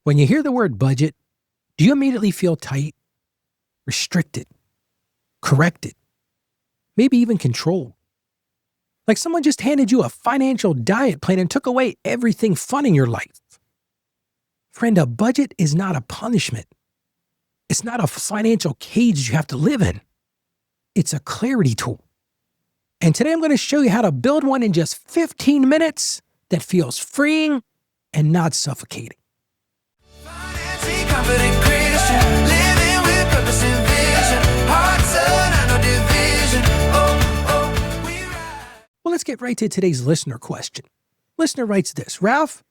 When you hear the word budget, do you immediately feel tight, restricted, corrected, maybe even controlled? Like someone just handed you a financial diet plan and took away everything fun in your life. Friend, a budget is not a punishment. It's not a financial cage you have to live in. It's a clarity tool. And today I'm going to show you how to build one in just 15 minutes that feels freeing and not suffocating. Well, let's get right to today's listener question. Listener writes this: Ralph,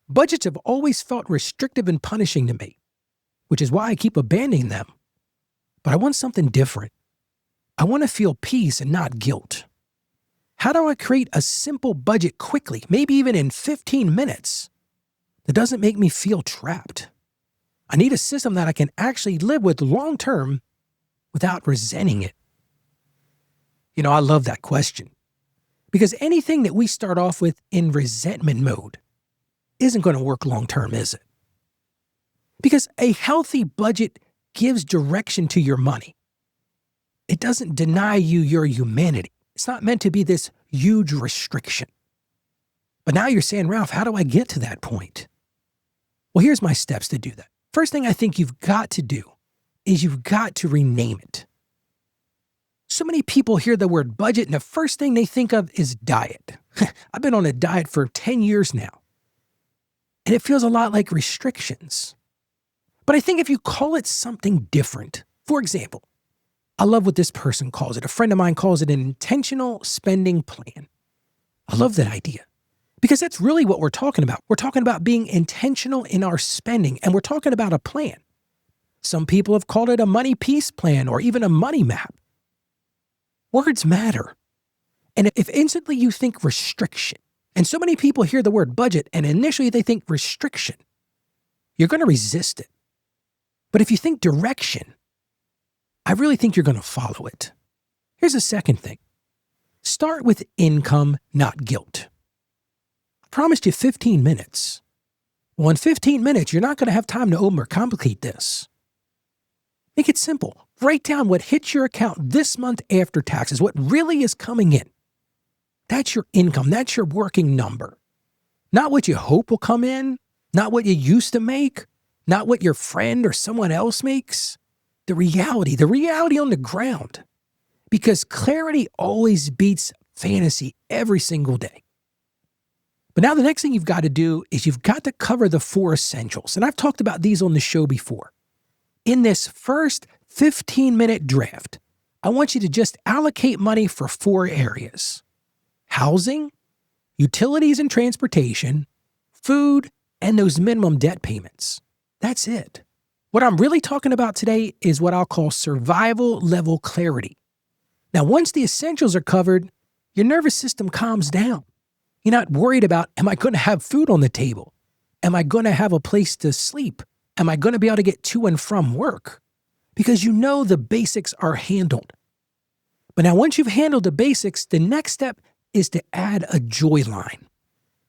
budgets have always felt restrictive and punishing to me, which is why I keep abandoning them. But I want something different. I want to feel peace and not guilt. How do I create a simple budget quickly, maybe even in 15 minutes, that doesn't make me feel trapped? I need a system that I can actually live with long term without resenting it. I love that question. Because anything that we start off with in resentment mode isn't going to work long term, is it? Because a healthy budget gives direction to your money. It doesn't deny you your humanity. It's not meant to be this huge restriction. But now you're saying, Ralph, how do I get to that point? Well, here's my steps to do that. First thing I think you've got to do is you've got to rename it. So many people hear the word budget and the first thing they think of is diet. I've been on a diet for 10 years now. And it feels a lot like restrictions. But I think if you call it something different, for example, I love what this person calls it. A friend of mine calls it an intentional spending plan. I love that idea because that's really what we're talking about. We're talking about being intentional in our spending, and we're talking about a plan. Some people have called it a money peace plan or even a money map. Words matter. And if instantly you think restriction, and so many people hear the word budget and initially they think restriction, you're going to resist it. But if you think direction, I really think you're going to follow it. Here's the second thing. Start with income, not guilt. I promised you 15 minutes. Well, in 15 minutes, you're not going to have time to overcomplicate this. Make it simple. Write down what hits your account this month after taxes, what really is coming in. That's your income. That's your working number. Not what you hope will come in, not what you used to make, not what your friend or someone else makes. The reality on the ground. Because clarity always beats fantasy every single day. But now the next thing you've got to do is you've got to cover the 4 essentials. And I've talked about these on the show before. In this first 15-minute draft, I want you to just allocate money for 4 areas: housing, utilities and transportation, food, and those minimum debt payments. That's it. What I'm really talking about today is what I'll call survival level clarity. Now, once the essentials are covered, your nervous system calms down. You're not worried about, am I going to have food on the table? Am I going to have a place to sleep? Am I going to be able to get to and from work? Because you know the basics are handled. But now once you've handled the basics, the next step is to add a joy line.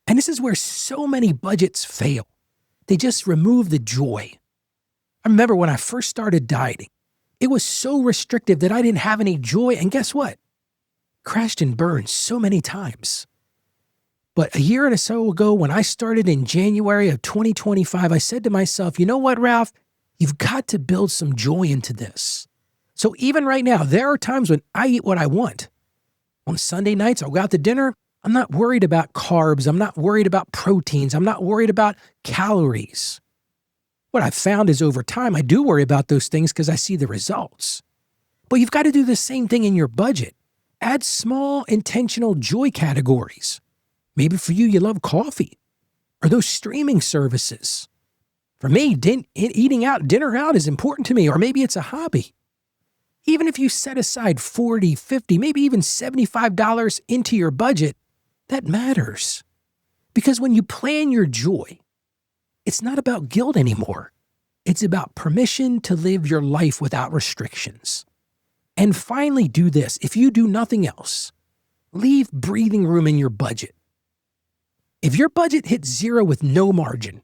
And this is where so many budgets fail. They just remove the joy. I remember when I first started dieting, it was so restrictive that I didn't have any joy. And guess what? Crashed and burned so many times. But a year and so ago, when I started in January of 2025, I said to myself, you know what, Ralph? You've got to build some joy into this. So even right now, there are times when I eat what I want. On Sunday nights, I'll go out to dinner. I'm not worried about carbs. I'm not worried about proteins. I'm not worried about calories. What I've found is over time, I do worry about those things because I see the results. But you've got to do the same thing in your budget. Add small, intentional joy categories. Maybe for you love coffee or those streaming services. For me, eating out, dinner out is important to me, or maybe it's a hobby. Even if you set aside $40, $50, maybe even $75 into your budget, that matters. Because when you plan your joy, it's not about guilt anymore. It's about permission to live your life without restrictions. And finally, do this. If you do nothing else, leave breathing room in your budget. If your budget hits 0 with no margin,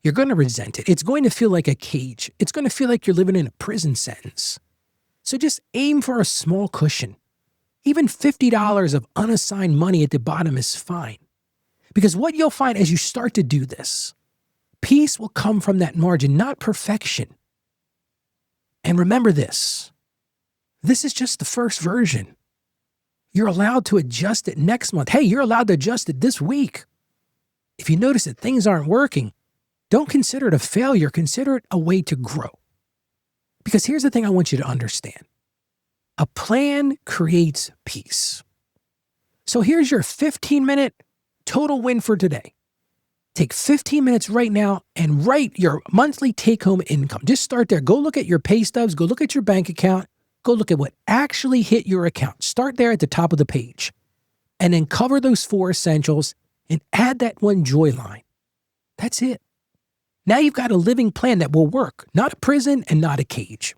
You're going to resent it. It's going to feel like a cage. It's going to feel like you're living in a prison sentence. So just aim for a small cushion. Even $50 of unassigned money at the bottom is fine. Because what you'll find as you start to do this, peace will come from that margin, not perfection. And remember this is just the first version. You're allowed to adjust it next month. Hey, you're allowed to adjust it this week. If you notice that things aren't working, don't consider it a failure. Consider it a way to grow. Because here's the thing I want you to understand. A plan creates peace. So here's your 15-minute total win for today. Take 15 minutes right now and write your monthly take-home income. Just start there. Go look at your pay stubs. Go look at your bank account. Go look at what actually hit your account. Start there at the top of the page. And then cover those 4 essentials and add that one joy line. That's it. Now you've got a living plan that will work, not a prison and not a cage.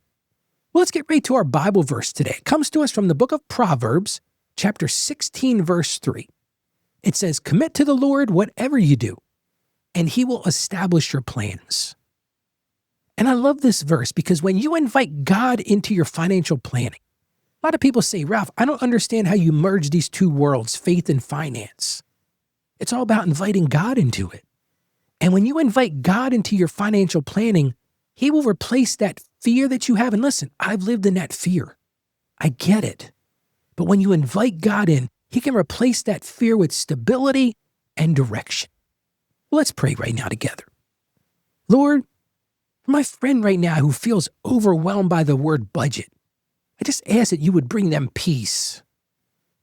Well, let's get right to our Bible verse today. It comes to us from the book of Proverbs, chapter 16, verse 3. It says, "Commit to the Lord whatever you do, and he will establish your plans." And I love this verse because when you invite God into your financial planning, a lot of people say, "Ralph, I don't understand how you merge these two worlds, faith and finance." It's all about inviting God into it. And when you invite God into your financial planning, he will replace that fear that you have. And listen, I've lived in that fear. I get it. But when you invite God in, he can replace that fear with stability and direction. Well, let's pray right now together. Lord, for my friend right now who feels overwhelmed by the word budget, I just ask that you would bring them peace.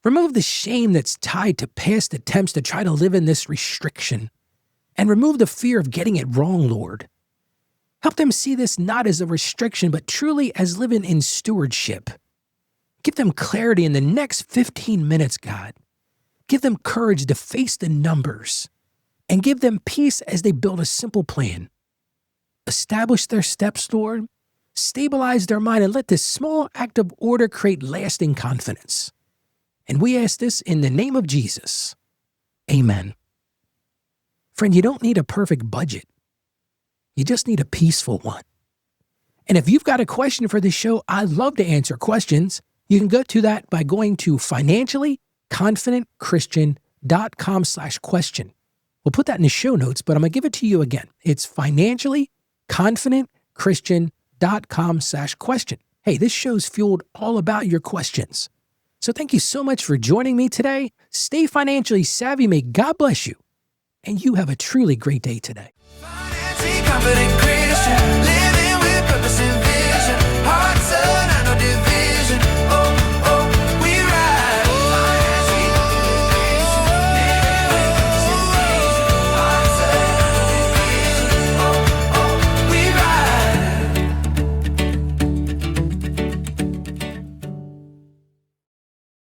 Remove the shame that's tied to past attempts to try to live in this restriction. And remove the fear of getting it wrong, Lord. Help them see this not as a restriction, but truly as living in stewardship. Give them clarity in the next 15 minutes, God. Give them courage to face the numbers. And give them peace as they build a simple plan. Establish their steps, Lord. Stabilize their mind and let this small act of order create lasting confidence. And we ask this in the name of Jesus. Amen. Friend, you don't need a perfect budget. You just need a peaceful one. And if you've got a question for this show, I'd love to answer questions. You can go to that by going to financiallyconfidentchristian.com/question. We'll put that in the show notes, but I'm going to give it to you again. It's financiallyconfidentchristian.com/question. Hey, this show's fueled all about your questions. So thank you so much for joining me today. Stay financially savvy. May God bless you. And you have a truly great day today. Financially confident.